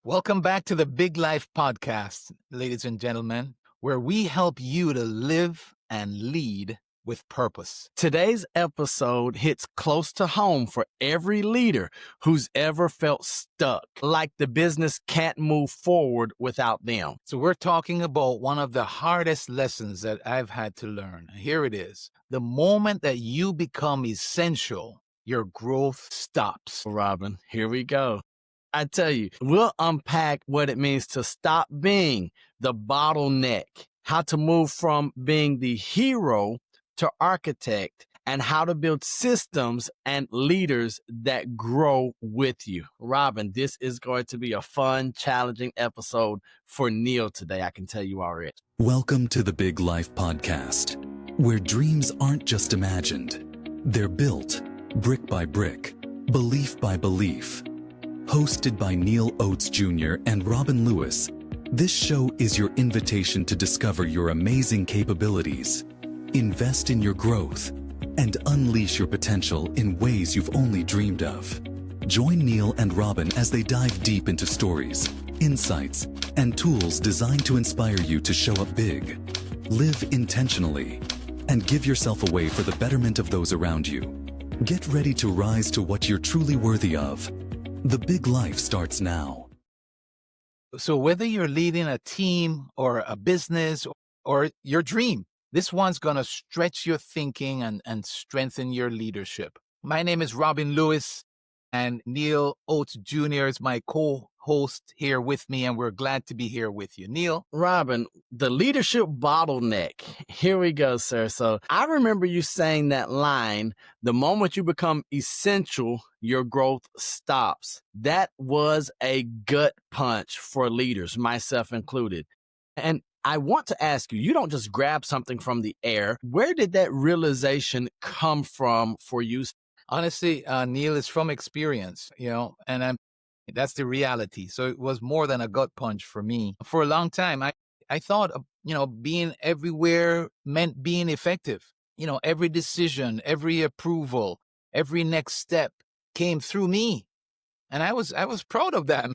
Welcome back to the Big Life Podcast, ladies and gentlemen, where we help you to live and lead with purpose. Today's episode hits close to home for every leader who's ever felt stuck, like the business can't move forward without them. So, we're talking about one of the hardest lessons that I've had to learn. Here it is. The moment that you become essential, your growth stops. Robin, here we go. I tell you, we'll unpack what it means to stop being the bottleneck, how to move from being the hero to architect, and how to build systems and leaders that grow with you. Robin, this is going to be a fun, challenging episode for Neal today, I can tell you already. Welcome to the Big Life Podcast, where dreams aren't just imagined, they're built brick by brick, belief by belief. Hosted by Neal Oates Jr. and Robin Lewis, this show is your invitation to discover your amazing capabilities, invest in your growth, and unleash your potential in ways you've only dreamed of. Join Neal and Robin as they dive deep into stories, insights, and tools designed to inspire you to show up big, live intentionally, and give yourself away for the betterment of those around you. Get ready to rise to what you're truly worthy of. The Big Life starts now. So, whether you're leading a team or a business or your dream, this one's going to stretch your thinking and strengthen your leadership. My name is Robin Lewis, and Neal Oates Jr. is my co-host here with me, and we're glad to be here with you. Neal? Robin, the leadership bottleneck. Here we go, sir. So I remember you saying that line, the moment you become essential, your growth stops. That was a gut punch for leaders, myself included. And I want to ask you, you don't just grab something from the air. Where did that realization come from for you? Honestly, Neal, is from experience, and that's the reality. So it was more than a gut punch for me. For a long time, I thought, being everywhere meant being effective. Every decision, every approval, every next step came through me. And I was proud of that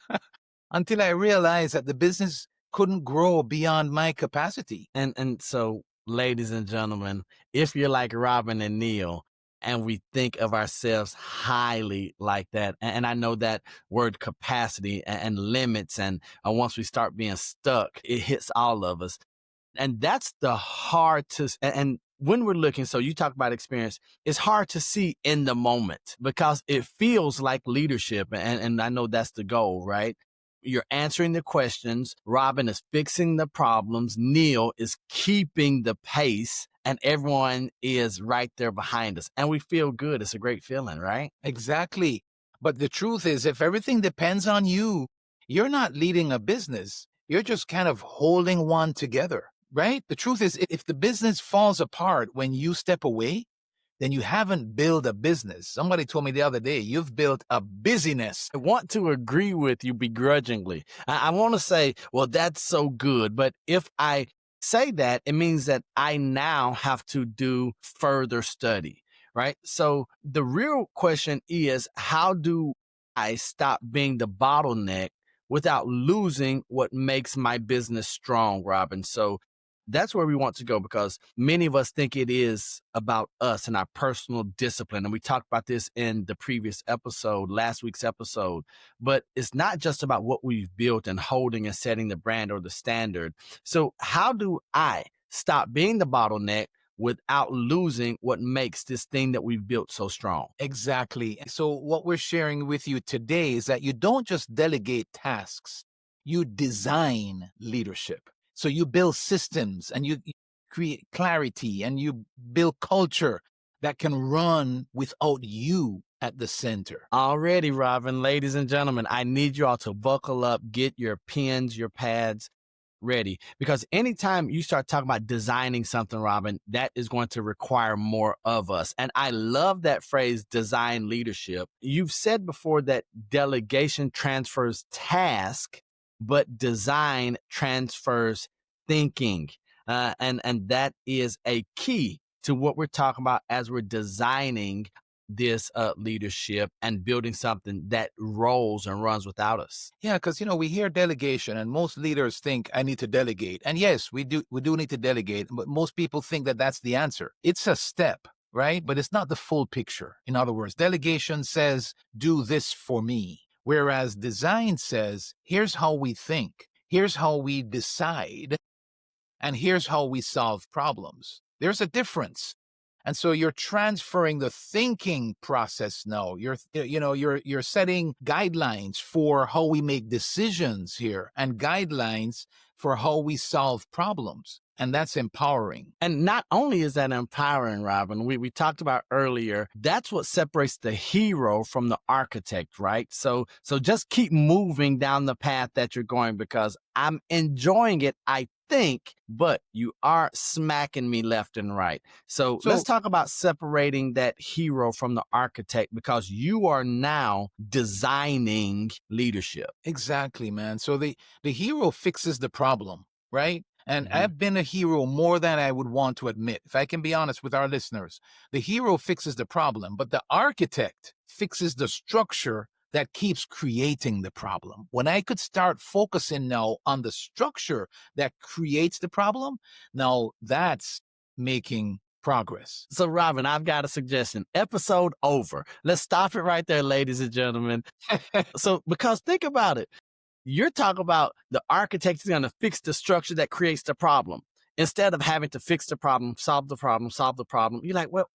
until I realized that the business couldn't grow beyond my capacity. And so, ladies and gentlemen, if you're like Robin and Neal, and we think of ourselves highly like that. And I know that word capacity and limits. And once we start being stuck, it hits all of us. And that's the hard to, and when we're looking, so you talk about experience, it's hard to see in the moment because it feels like leadership. And I know that's the goal, right? You're answering the questions. Robin is fixing the problems. Neal is keeping the pace. And everyone is right there behind us. And we feel good. It's a great feeling, right? Exactly. But the truth is, if everything depends on you, you're not leading a business. You're just kind of holding one together, right? The truth is, if the business falls apart when you step away, then you haven't built a business. Somebody told me the other day, you've built a busyness. I want to agree with you begrudgingly. I want to say, well, that's so good. But if I say that, it means that I now have to do further study, right? So the real question is, how do I stop being the bottleneck without losing what makes my business strong, Robin? So that's where we want to go because many of us think it is about us and our personal discipline. And we talked about this in the previous episode, last week's episode, but it's not just about what we've built and holding and setting the brand or the standard. So how do I stop being the bottleneck without losing what makes this thing that we've built so strong? Exactly. So what we're sharing with you today is that you don't just delegate tasks, you design leadership. So you build systems and you create clarity and you build culture that can run without you at the center. Already, Robin, ladies and gentlemen, I need you all to buckle up, get your pens, your pads ready. Because anytime you start talking about designing something, Robin, that is going to require more of us. And I love that phrase, design leadership. You've said before that delegation transfers task, but design transfers thinking. And that is a key to what we're talking about as we're designing this leadership and building something that rolls and runs without us? Yeah, because we hear delegation, and most leaders think I need to delegate. And yes, we do need to delegate, but most people think that that's the answer. It's a step, right? But it's not the full picture. In other words, delegation says, do this for me. Whereas design says, here's how we think, here's how we decide, and here's how we solve problems. There's a difference. And so you're transferring the thinking process now. You're setting guidelines for how we make decisions here and guidelines for how we solve problems. And that's empowering. And not only is that empowering, Robin, we talked about earlier, that's what separates the hero from the architect, right? So just keep moving down the path that you're going, because I'm enjoying it, I think, but you are smacking me left and right. So let's talk about separating that hero from the architect, because you are now designing leadership. Exactly, man. So the hero fixes the problem, right? And I've been a hero more than I would want to admit, if I can be honest with our listeners. The hero fixes the problem, but the architect fixes the structure that keeps creating the problem. When I could start focusing now on the structure that creates the problem, now that's making progress. So, Robin, I've got a suggestion. Episode over. Let's stop it right there, ladies and gentlemen. So, because think about it. You're talking about the architect is going to fix the structure that creates the problem. Instead of having to fix the problem, solve the problem, you're like, well,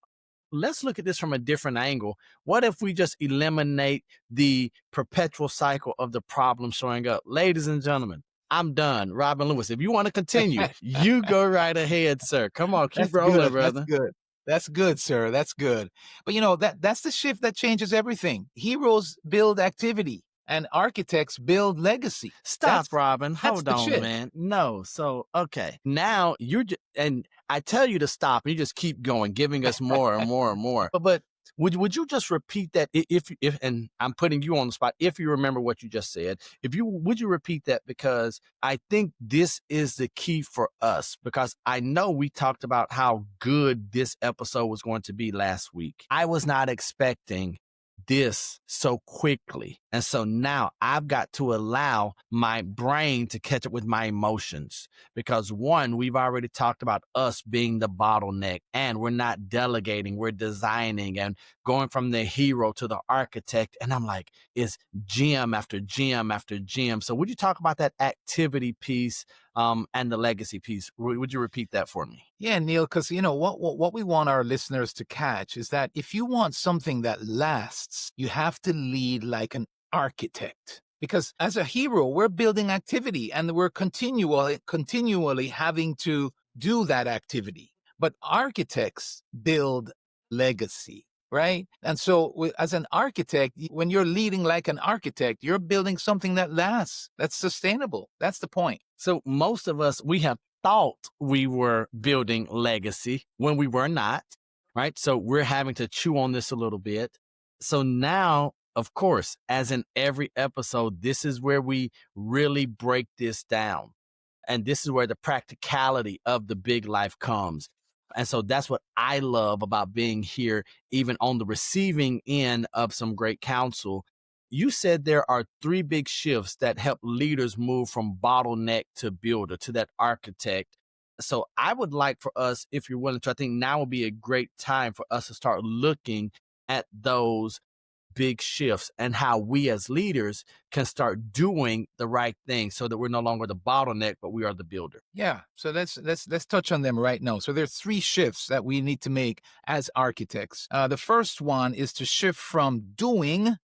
let's look at this from a different angle. What if we just eliminate the perpetual cycle of the problem showing up? Ladies and gentlemen, I'm done. Robin Lewis, if you want to continue, you go right ahead, sir. Come on, keep rolling, brother. That's good. That's good, sir. That's good. But that's the shift that changes everything. Heroes build activity and architects build legacy. Stop, Robin. Hold on, man. No. So, okay. Now and I tell you to stop, and you just keep going, giving us more and more and more. But would you just repeat that if and I'm putting you on the spot, if you remember what you just said, would you repeat that? Because I think this is the key for us, because I know we talked about how good this episode was going to be last week. I was not expecting this so quickly. And so now I've got to allow my brain to catch up with my emotions, because one, we've already talked about us being the bottleneck, and we're not delegating, we're designing and going from the hero to the architect. And I'm like, it's gym after gym after gym. So would you talk about that activity piece and the legacy piece? Would you repeat that for me? Yeah, Neil, because what we want our listeners to catch is that if you want something that lasts, you have to lead like an architect. Because as a hero, we're building activity and we're continually having to do that activity. But architects build legacy, right? And so as an architect, when you're leading like an architect, you're building something that lasts, that's sustainable. That's the point. So most of us, we have thought we were building legacy when we were not, right? So we're having to chew on this a little bit. So now, of course, as in every episode, this is where we really break this down. And this is where the practicality of the big life comes. And so that's what I love about being here, even on the receiving end of some great counsel. You said there are 3 big shifts that help leaders move from bottleneck to builder, to that architect. So I would like for us, if you're willing to, I think now would be a great time for us to start looking at those big shifts and how we as leaders can start doing the right thing, so that we're no longer the bottleneck, but we are the builder. Yeah. So let's touch on them right now. So there's 3 shifts that we need to make as architects. The first one is to shift from doing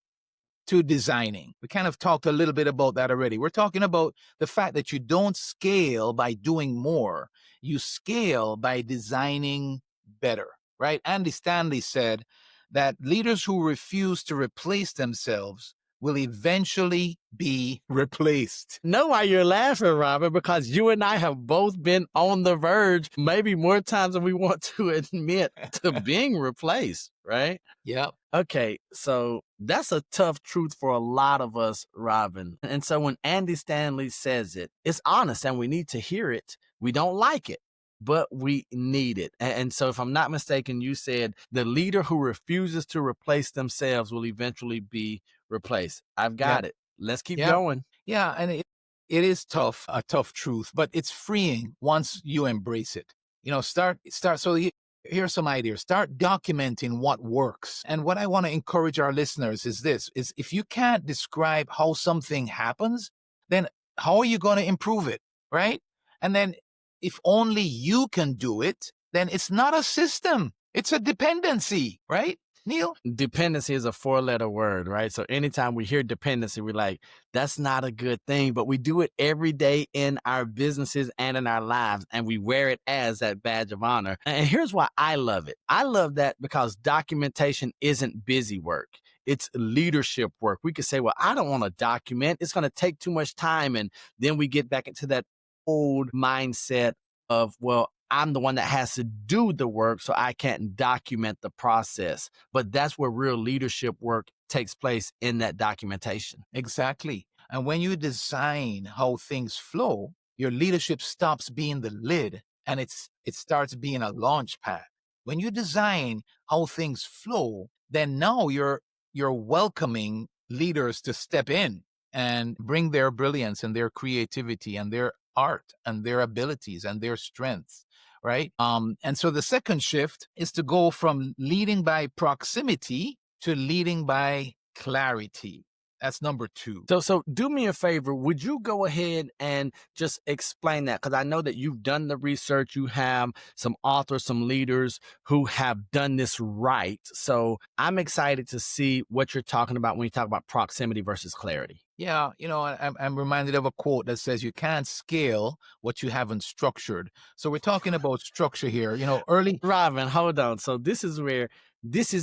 to designing. We kind of talked a little bit about that already. We're talking about the fact that you don't scale by doing more. You scale by designing better, right? Andy Stanley said that leaders who refuse to replace themselves will eventually be replaced. Know why you're laughing, Robert? Because you and I have both been on the verge, maybe more times than we want to admit, to being replaced, right? Yep. Okay, so that's a tough truth for a lot of us, Robin. And so when Andy Stanley says it, it's honest and we need to hear it. We don't like it. but we need it. And so, if I'm not mistaken, you said the leader who refuses to replace themselves will eventually be replaced. I've Yeah. got it. Let's keep Yeah. going. Yeah. And it is tough, a tough truth, but it's freeing once you embrace it. Start. So here's some ideas. Start documenting what works. And what I want to encourage our listeners is this, is if you can't describe how something happens, then how are you going to improve it? Right. And then if only you can do it, then it's not a system. It's a dependency, right, Neil? Dependency is a 4-letter word, right? So anytime we hear dependency, we're like, that's not a good thing, but we do it every day in our businesses and in our lives, and we wear it as that badge of honor. And here's why I love it. I love that because documentation isn't busy work. It's leadership work. We could say, well, I don't want to document. It's going to take too much time. And then we get back into that old mindset of, well, I'm the one that has to do the work, so I can't document the process. But that's where real leadership work takes place, in that documentation. Exactly. And when you design how things flow, your leadership stops being the lid and it starts being a launch pad. When you design how things flow, then now you're welcoming leaders to step in and bring their brilliance and their creativity and their art and their abilities and their strengths. Right. And so the second shift is to go from leading by proximity to leading by clarity. That's number 2. So do me a favor. Would you go ahead and just explain that? Because I know that you've done the research. You have some authors, some leaders who have done this right. So I'm excited to see what you're talking about when you talk about proximity versus clarity. Yeah, I'm reminded of a quote that says you can't scale what you haven't structured. So we're talking about structure here. Early. Robin, hold on. So this is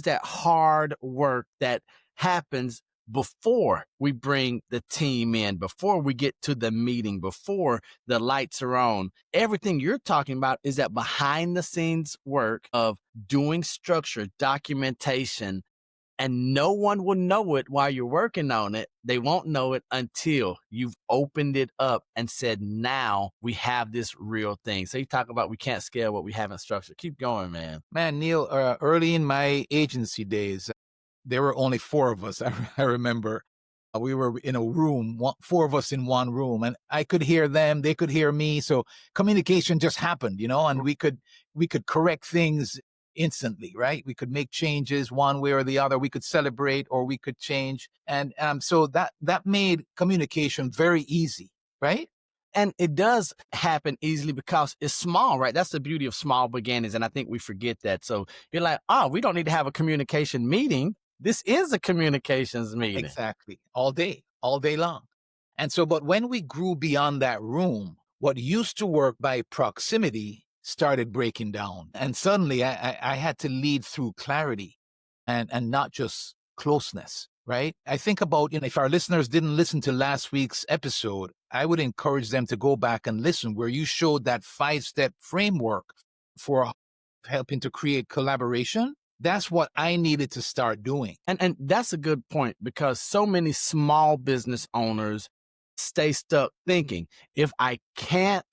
that hard work that happens before we bring the team in, before we get to the meeting, before the lights are on. Everything you're talking about is that behind the scenes work of doing structure, documentation, and no one will know it while you're working on it. They won't know it until you've opened it up and said, now we have this real thing. So you talk about we can't scale what we haven't structured. Keep going, man. Man, Neil, early in my agency days, there were only 4 of us. I remember we were in a room, 4 of us in one room, and I could hear them, they could hear me. So communication just happened, and we could correct things instantly, right? We could make changes one way or the other. We could celebrate or we could change. And so that made communication very easy, right? And it does happen easily because it's small, right? That's the beauty of small beginnings. And I think we forget that. So you're like, oh, we don't need to have a communication meeting. This is a communications meeting. Exactly. All day long. And so, but when we grew beyond that room, what used to work by proximity started breaking down. And suddenly I had to lead through clarity and not just closeness, right? I think about, if our listeners didn't listen to last week's episode, I would encourage them to go back and listen, where you showed that 5-step framework for helping to create collaboration. That's what I needed to start doing. And that's a good point, because so many small business owners stay stuck thinking, if I can't,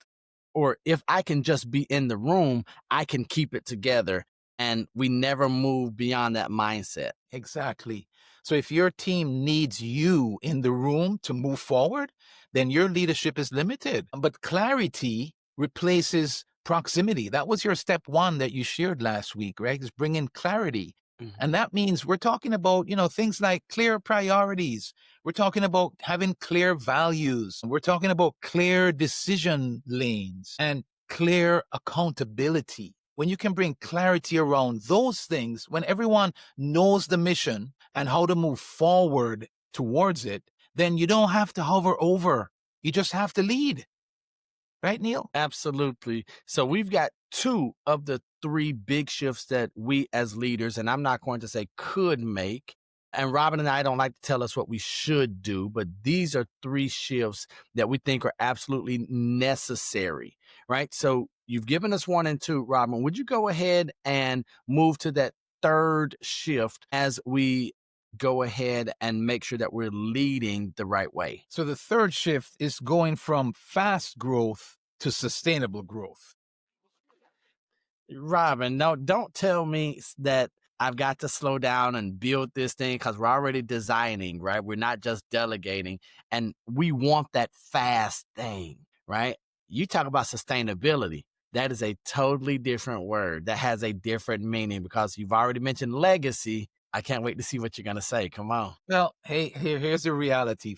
or if I can just be in the room, I can keep it together. And we never move beyond that mindset. Exactly. So if your team needs you in the room to move forward, then your leadership is limited. But clarity replaces proximity. That was your step 1 that you shared last week, right? Is bring in clarity. And that means we're talking about, things like clear priorities. We're talking about having clear values. We're talking about clear decision lanes and clear accountability. When you can bring clarity around those things, when everyone knows the mission and how to move forward towards it, then you don't have to hover over. You just have to lead. Right, Neil? Absolutely. So we've got 2 of the 3 big shifts that we as leaders, and I'm not going to say could make, and Robin and I don't like to tell us what we should do, but these are 3 shifts that we think are absolutely necessary, right? So you've given us 1 and 2, Robin. Would you go ahead and move to that 3rd shift as we go ahead and make sure that we're leading the right way? So the 3rd shift is going from fast growth to sustainable growth. Robin, no, don't tell me that I've got to slow down and build this thing because we're already designing, right? We're not just delegating, and we want that fast thing, right? You talk about sustainability. That is a totally different word that has a different meaning because you've already mentioned legacy. I can't wait to see what you're going to say. Come on. Well, hey, here's the reality.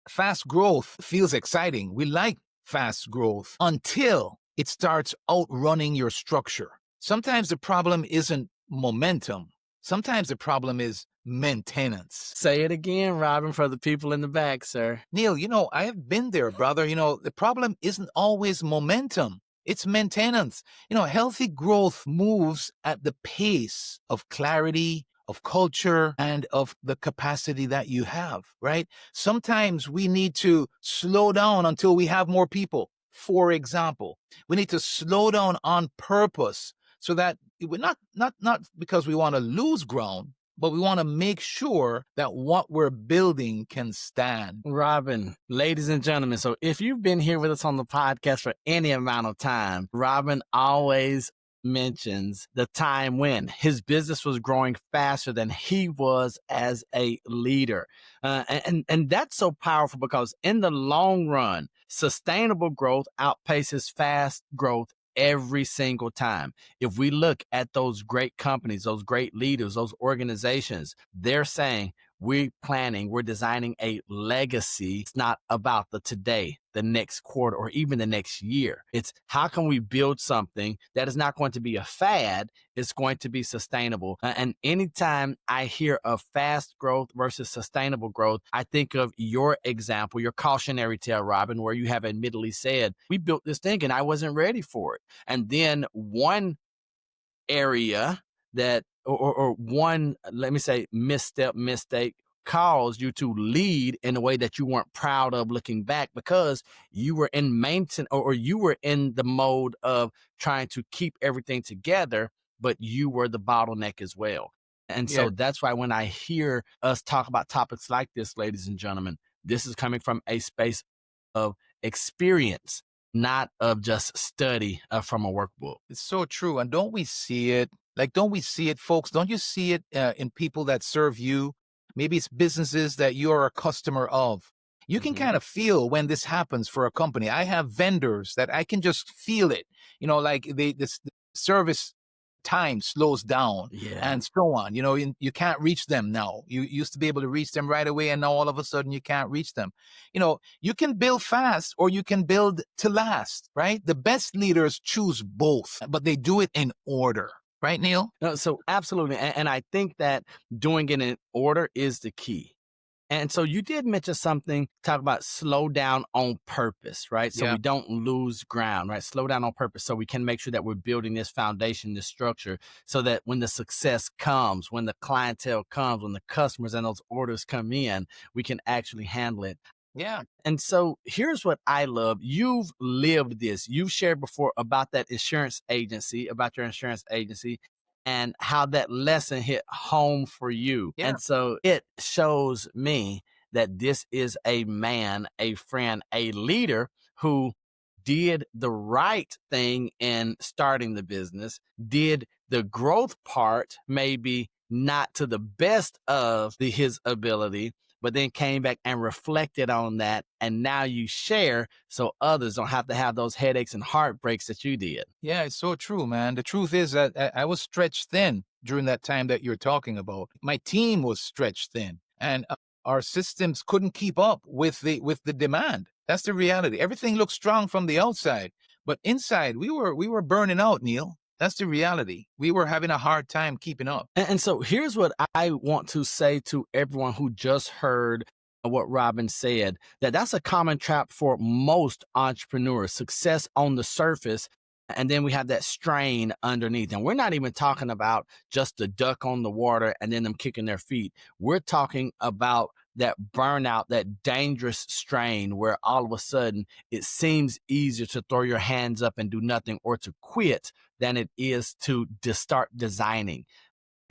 Fast growth feels exciting. We like fast growth until it starts outrunning your structure. Sometimes the problem isn't momentum. Sometimes the problem is maintenance. Say it again, Robin, for the people in the back, sir. Neil, I have been there, brother. The problem isn't always momentum. It's maintenance. Healthy growth moves at the pace of clarity, of culture, and of the capacity that you have, right? Sometimes we need to slow down until we have more people. For example, we need to slow down on purpose so that we're not because we want to lose ground, but we want to make sure that what we're building can stand. Robin, ladies and gentlemen, so if you've been here with us on the podcast for any amount of time, Robin always mentions the time when his business was growing faster than he was as a leader. And that's so powerful because in the long run, sustainable growth outpaces fast growth every single time. If we look at those great companies, those great leaders, those organizations, they're saying we're designing a legacy. It's not about the today, the next quarter, or even the next year. It's how can we build something that is not going to be a fad, it's going to be sustainable. And anytime I hear of fast growth versus sustainable growth, I think of your example, your cautionary tale, Robin, where you have admittedly said, we built this thing and I wasn't ready for it. And then one area that or one, let me say, mistake caused you to lead in a way that you weren't proud of looking back because you were in maintenance or you were in the mode of trying to keep everything together, but you were the bottleneck as well. And Yeah. so that's why when I hear us talk about topics like this, ladies and gentlemen, this is coming from a space of experience, not of just study from a workbook. It's so true. And don't we see it? Don't we see it, folks? Don't you see it in people that serve you? Maybe it's businesses that you're a customer of. You can kind of feel when this happens for a company. I have vendors that I can just feel it. The service time slows down and so on. You can't reach them now. You used to be able to reach them right away, and now all of a sudden you can't reach them. You can build fast or you can build to last, right? The best leaders choose both, but they do it in order. Right, Neil? No, so absolutely. And I think that doing it in order is the key. And so you did mention something, talk about slow down on purpose, right? So we don't lose ground, right? Slow down on purpose so we can make sure that we're building this foundation, this structure, so that when the success comes, when the clientele comes, when the customers and those orders come in, we can actually handle it. Yeah. And so here's what I love. You've lived this. You've shared before about that insurance agency, about your insurance agency, and how that lesson hit home for you. Yeah. And so it shows me that this is a man, a friend, a leader who did the right thing in starting the business, did the growth part, maybe not to the best of his ability, but then came back and reflected on that. And now you share so others don't have to have those headaches and heartbreaks that you did. Yeah, it's so true, man. The truth is that I was stretched thin during that time that you're talking about. My team was stretched thin, and our systems couldn't keep up with the demand. That's the reality. Everything looked strong from the outside, but inside we were burning out, Neil. That's the reality. We were having a hard time keeping up. And so here's what I want to say to everyone who just heard what Robin said, that's a common trap for most entrepreneurs. Success on the surface, and then we have that strain underneath. And we're not even talking about just the duck on the water and then them kicking their feet. We're talking about that burnout, that dangerous strain where all of a sudden it seems easier to throw your hands up and do nothing or to quit than it is to start designing.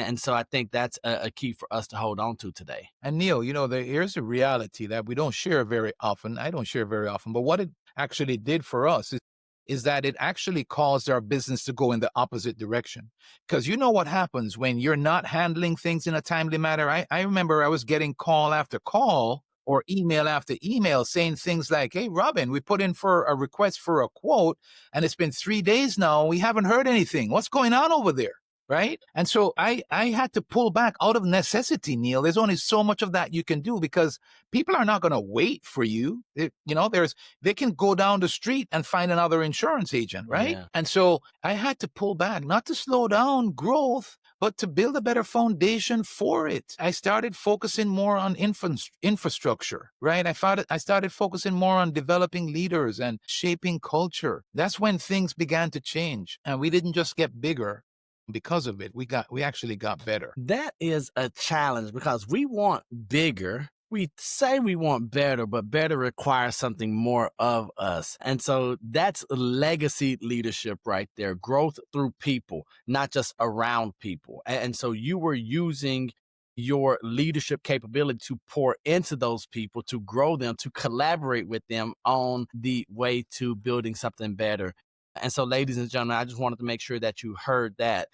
And so I think that's a key for us to hold on to today. And Neil, here's a reality that we don't share very often. I don't share very often, but what it actually did for us is is that it actually caused our business to go in the opposite direction. Because you know what happens when you're not handling things in a timely manner. I remember I was getting call after call or email after email saying things like, "Hey, Robin, we put in for a request for a quote, and it's been 3 days now. We haven't heard anything. What's going on over there?" Right. And so I had to pull back out of necessity, Neil. There's only so much of that you can do because people are not going to wait for you. They can go down the street and find another insurance agent, right? Yeah. And so I had to pull back, not to slow down growth, but to build a better foundation for it. I started focusing more on infrastructure, right? I started focusing more on developing leaders and shaping culture. That's when things began to change, and we didn't just get bigger. Because of it, we actually got better. That is a challenge because we want bigger. We say we want better, but better requires something more of us. And so that's legacy leadership right there. Growth through people, not just around people. And so you were using your leadership capability to pour into those people, to grow them, to collaborate with them on the way to building something better. And so, ladies and gentlemen, I just wanted to make sure that you heard that.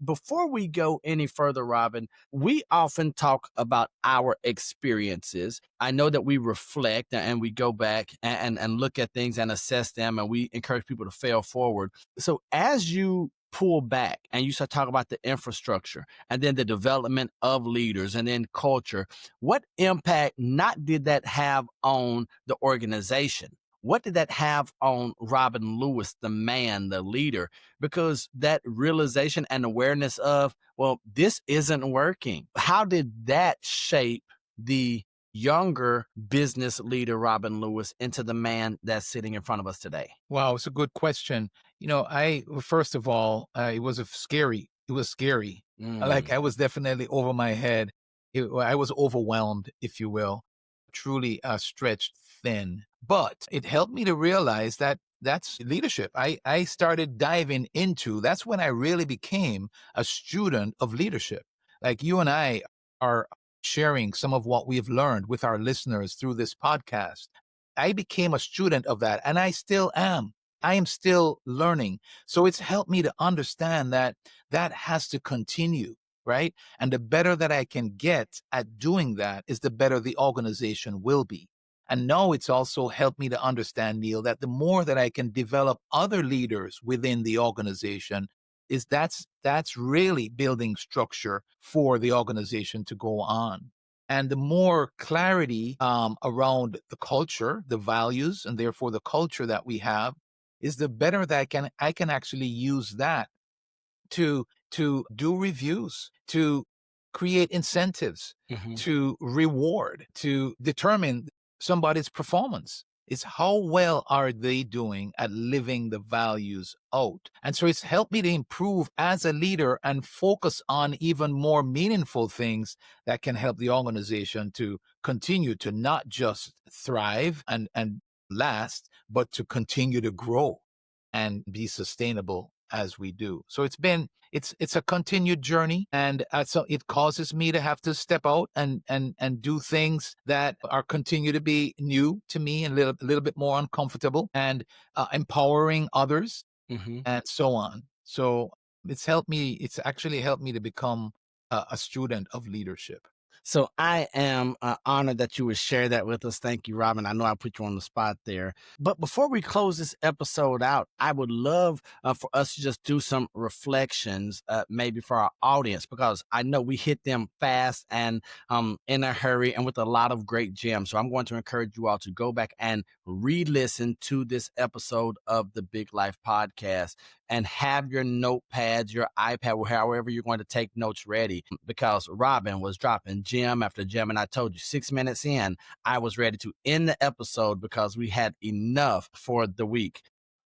Before we go any further, Robin, we often talk about our experiences. I know that we reflect and we go back and look at things and assess them, and we encourage people to fail forward. So as you pull back and you start talking about the infrastructure and then the development of leaders and then culture, what impact not did that have on the organization? What did that have on Robin Lewis, the man, the leader? Because that realization and awareness of, well, this isn't working. How did that shape the younger business leader, Robin Lewis, into the man that's sitting in front of us today? Wow, it's a good question. First of all, it was scary. It was scary. Like Mm. I was definitely over my head. I was overwhelmed, if you will, truly stretched thin. But it helped me to realize that that's leadership. I started diving into, that's when I really became a student of leadership. Like you and I are sharing some of what we've learned with our listeners through this podcast. I became a student of that, and I still am. I am still learning. So it's helped me to understand that that has to continue, right? And the better that I can get at doing that is the better the organization will be. And now it's also helped me to understand, Neil, that the more that I can develop other leaders within the organization, that's really building structure for the organization to go on. And the more clarity around the culture, the values, and therefore the culture that we have, is the better that I can actually use that to do reviews, to create incentives, Mhm. to reward, to determine somebody's performance. It's how well are they doing at living the values out. And so it's helped me to improve as a leader and focus on even more meaningful things that can help the organization to continue to not just thrive and last, but to continue to grow and be sustainable as we do. So it's a continued journey, and so it causes me to have to step out and do things that are continue to be new to me and a little bit more uncomfortable, and empowering others Mhm. and so on. So it's actually helped me to become a student of leadership. So I am honored that you would share that with us. Thank you, Robin. I know I put you on the spot there. But before we close this episode out, I would love for us to just do some reflections, maybe for our audience, because I know we hit them fast and in a hurry and with a lot of great gems. So I'm going to encourage you all to go back and re-listen to this episode of the Big Life Podcast and have your notepads, your iPad, or however you're going to take notes ready, because Robin was dropping gem after gem. And I told you 6 minutes in, I was ready to end the episode because we had enough for the week.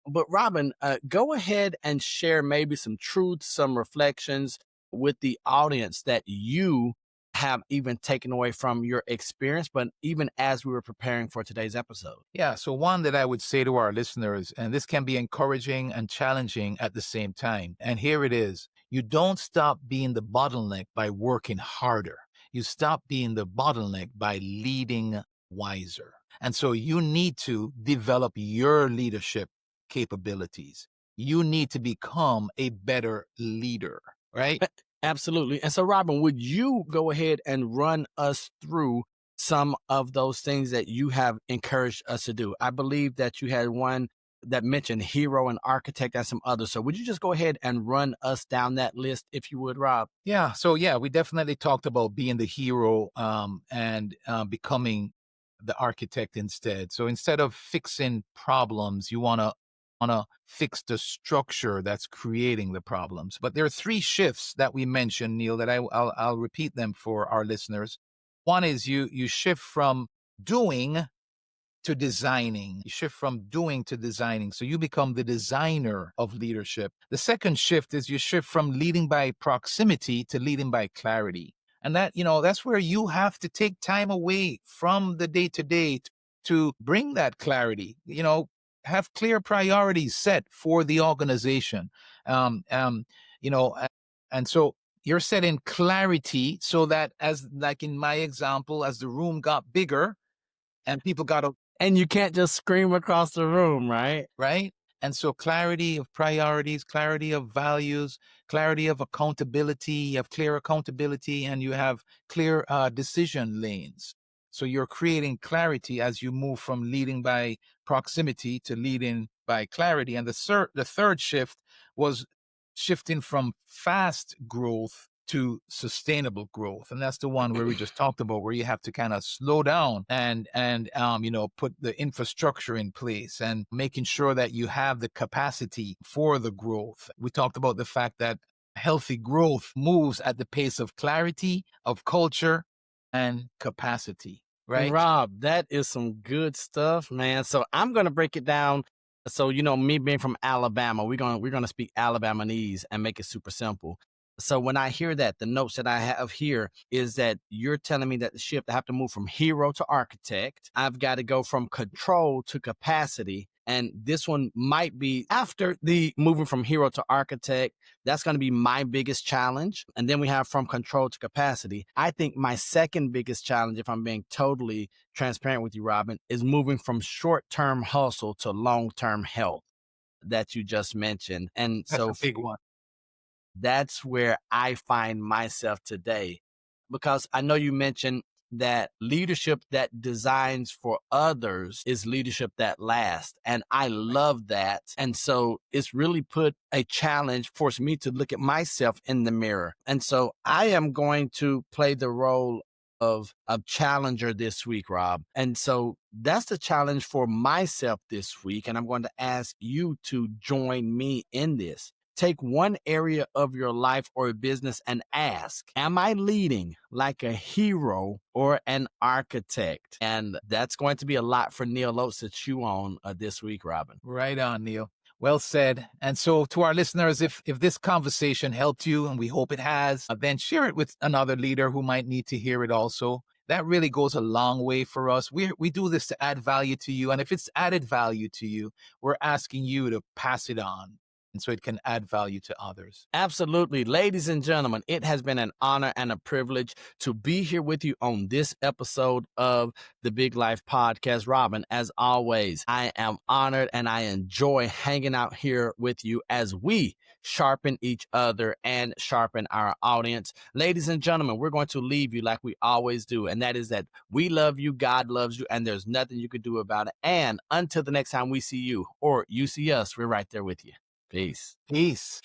But Robin, go ahead and share maybe some truths, some reflections with the audience that you have even taken away from your experience, but even as we were preparing for today's episode. Yeah, so one that I would say to our listeners, and this can be encouraging and challenging at the same time. And here it is. You don't stop being the bottleneck by working harder. You stop being the bottleneck by leading wiser. And so you need to develop your leadership capabilities. You need to become a better leader, right? Absolutely. And so, Robin, would you go ahead and run us through some of those things that you have encouraged us to do? I believe that you had one that mentioned hero and architect and some others. So would you just go ahead and run us down that list, if you would, Rob? Yeah. So yeah, we definitely talked about being the hero and becoming the architect instead. So instead of fixing problems, you wanna fix the structure that's creating the problems. But there are three shifts that we mentioned, Neil, that I'll repeat them for our listeners. One is you shift from doing to designing. You shift from doing to designing. So you become the designer of leadership. The second shift is you shift from leading by proximity to leading by clarity. And that, that's where you have to take time away from the day to day to bring that clarity, have clear priorities set for the organization. Um, um, you know, a- and so you're setting clarity so that, as like in my example, as the room got bigger and people got And you can't just scream across the room, right? right? And so clarity of priorities, clarity of values, clarity of accountability, you have clear accountability and you have clear decision lanes. So you're creating clarity as you move from leading by proximity to leading by clarity. And the third shift was shifting from fast growth to sustainable growth, and that's the one where we just talked about, where you have to kind of slow down and put the infrastructure in place and making sure that you have the capacity for the growth. We talked about the fact that healthy growth moves at the pace of clarity, of culture, and capacity, And right? Rob, that is some good stuff, man. So I'm gonna break it down. So me being from Alabama, we're gonna speak Alabamese and make it super simple. So when I hear that, the notes that I have here is that you're telling me that the shift, I have to move from hero to architect. I've got to go from control to capacity. And this one might be after the moving from hero to architect. That's going to be my biggest challenge. And then we have from control to capacity. I think my second biggest challenge, if I'm being totally transparent with you, Robin, is moving from short-term hustle to long-term health that you just mentioned. And That's so a big one. that's where I find myself today. Because I know you mentioned that leadership that designs for others is leadership that lasts. And I love that. And so it's really put a challenge, forced me to look at myself in the mirror. And so I am going to play the role of a challenger this week, Rob. And so that's the challenge for myself this week. And I'm going to ask you to join me in this. Take one area of your life or business and ask, am I leading like a hero or an architect? And that's going to be a lot for Neal Oates to chew on this week, Robin. Right on, Neil. Well said. And so to our listeners, if this conversation helped you, and we hope it has, then share it with another leader who might need to hear it also. That really goes a long way for us. We do this to add value to you. And if it's added value to you, we're asking you to pass it on, and so it can add value to others. Absolutely. Ladies and gentlemen, it has been an honor and a privilege to be here with you on this episode of the Big Life Podcast. Robin, as always, I am honored and I enjoy hanging out here with you as we sharpen each other and sharpen our audience. Ladies and gentlemen, we're going to leave you like we always do, and that is that we love you, God loves you, and there's nothing you can do about it. And until the next time we see you or you see us, we're right there with you. Peace. Peace.